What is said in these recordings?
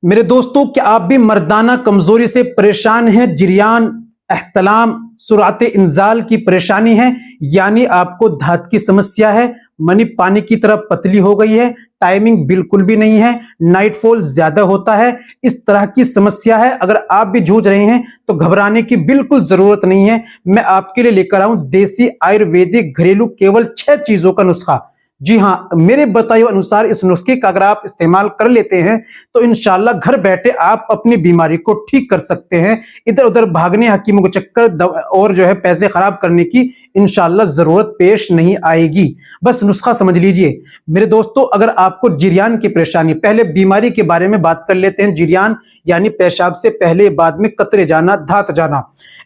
मेरे दोस्तों, क्या आप भी मर्दाना कमजोरी से परेशान हैं? जिरियान, एहतलाम, सुराते इंजाल की परेशानी है, यानी आपको धात की समस्या है, मनी पानी की तरह पतली हो गई है, टाइमिंग बिल्कुल भी नहीं है, नाइटफॉल ज्यादा होता है, इस तरह की समस्या है। अगर आप भी जूझ रहे हैं तो घबराने की बिल्कुल जरूरत नहीं है। मैं आपके लिए लेकर आऊं देसी आयुर्वेदिक घरेलू केवल 6 चीजों का नुस्खा। जी हाँ, मेरे बताए अनुसार इस नुस्खे का अगर आप इस्तेमाल कर लेते हैं तो इंशाल्लाह घर बैठे आप अपनी बीमारी को ठीक कर सकते हैं। इधर उधर भागने, हकीमों के चक्कर और जो है पैसे खराब करने की इंशाल्लाह जरूरत पेश नहीं आएगी। बस नुस्खा समझ लीजिए मेरे दोस्तों। अगर आपको जिरियान की परेशानी, पहले बीमारी के बारे में बात कर लेते हैं। जिरियान यानी पेशाब से पहले बाद में कतरे जाना, धात जाना।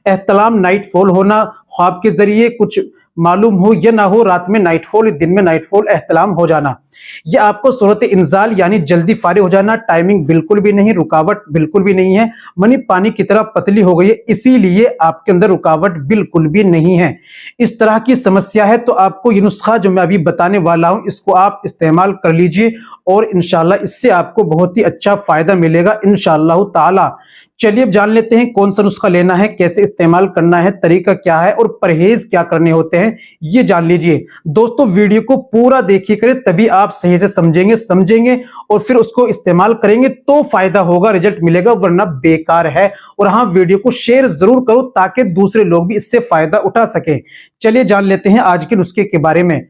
एहतलाम, नाइटफॉल होना, ख्वाब के जरिए कुछ मालूम हो या ना हो, रात में नाइटफॉल, दिन में नाइटफॉल, एहतलाम हो जाना। यह आपको सूरत इंजाल यानी जल्दी फारिग हो जाना, टाइमिंग बिल्कुल भी नहीं, रुकावट बिल्कुल भी नहीं है, मनी पानी की तरह पतली हो गई है, इसीलिए आपके अंदर रुकावट बिल्कुल भी नहीं है। इस तरह की समस्या है तो आपको ये नुस्खा जो मैं अभी बताने वाला हूं, इसको आप इस्तेमाल कर लीजिए और इंशाल्लाह इससे आपको बहुत ही अच्छा फायदा मिलेगा इंशाल्लाह ताला। चलिए अब जान लेते हैं कौन सा नुस्खा लेना है, कैसे इस्तेमाल करना है, तरीका क्या है और परहेज क्या करने होते हैं, ये जान लीजिए। दोस्तों वीडियो को पूरा देखिए करें, तभी आप सही से समझेंगे और फिर उसको इस्तेमाल करेंगे तो फायदा होगा, रिजल्ट मिलेगा, वरना बेकार है। और हाँ, वीडियो को शेयर जरूर करो ताकि दूसरे लोग भी इससे फायदा उठा सके। चलिए जान लेते हैं आज के नुस्खे के बारे में।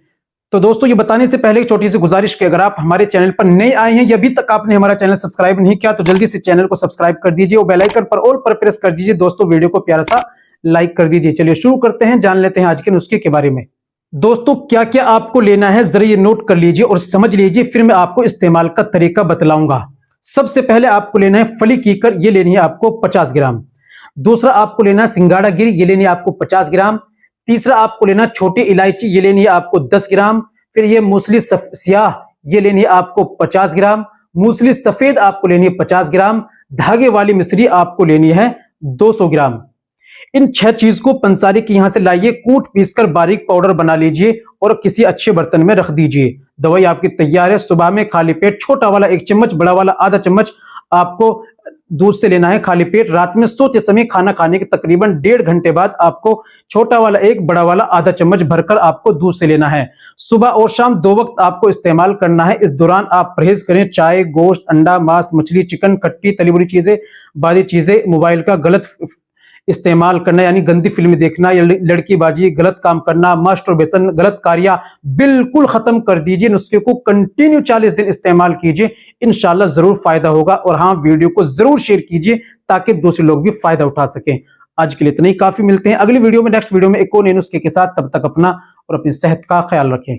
तो दोस्तों ये बताने से पहले एक छोटी सी गुजारिश कि अगर आप हमारे चैनल पर नए आए हैं या अभी तक आपने हमारा चैनल सब्सक्राइब नहीं किया तो जल्दी से चैनल को सब्सक्राइब कर दीजिए और बेल आइकन पर ऑल पर प्रेस कर दीजिए। दोस्तों वीडियो को प्यारा सा लाइक कर दीजिए। चलिए शुरू करते हैं, जान लेते हैं आज के नुस्खे के बारे में। दोस्तों क्या क्या आपको लेना है जरा ये नोट कर लीजिए और समझ लीजिए, फिर मैं आपको इस्तेमाल का तरीका बतलाऊंगा। सबसे पहले आपको लेना है फली कीकर, ये लेनी है आपको 50 ग्राम। दूसरा आपको लेना है सिंगाड़ा गिरी, ये लेनी है आपको 50 ग्राम। तीसरा आपको लेना छोटी इलायची, ये लेनी है आपको 10 ग्राम। फिर ये मूसली सियाह, ये लेनी है आपको 50 ग्राम। मूसली सफेद आपको लेनी है 50 ग्राम। धागे वाली मिश्री आपको लेनी है 200 ग्राम। इन 6 चीज को पंसारी के यहां से लाइए, कूट पीसकर बारीक पाउडर बना लीजिए और किसी अच्छे बर्तन में रख दीजिए। दवाई आपकी तैयार है। सुबह में खाली पेट छोटा वाला 1 चम्मच, बड़ा वाला आधा चम्मच आपको दूध से लेना है खाली पेट। रात में सोते समय खाना खाने के तकरीबन 1.5 घंटे बाद आपको छोटा वाला 1, बड़ा वाला आधा चम्मच भरकर आपको दूध से लेना है। सुबह और शाम 2 वक्त आपको इस्तेमाल करना है। इस दौरान आप परहेज करें चाय, गोश्त, अंडा, मांस, मछली, चिकन, खट्टी तली बुरी चीजें, बादी चीजें, मोबाइल का गलत इस्तेमाल करना यानी गंदी फिल्म देखना या लड़कीबाजी, गलत काम करना, मास्टरबेशन, गलत कार्य बिल्कुल खत्म कर दीजिए। नुस्खे को कंटिन्यू 40 दिन इस्तेमाल कीजिए, इंशाल्लाह जरूर फायदा होगा। और हाँ, वीडियो को जरूर शेयर कीजिए ताकि दूसरे लोग भी फायदा उठा सकें। आज के लिए इतना ही काफी, मिलते हैं अगली वीडियो में, नेक्स्ट वीडियो में एक और नए नुस्खे के साथ। तब तक अपना और अपनी सेहत का ख्याल रखें।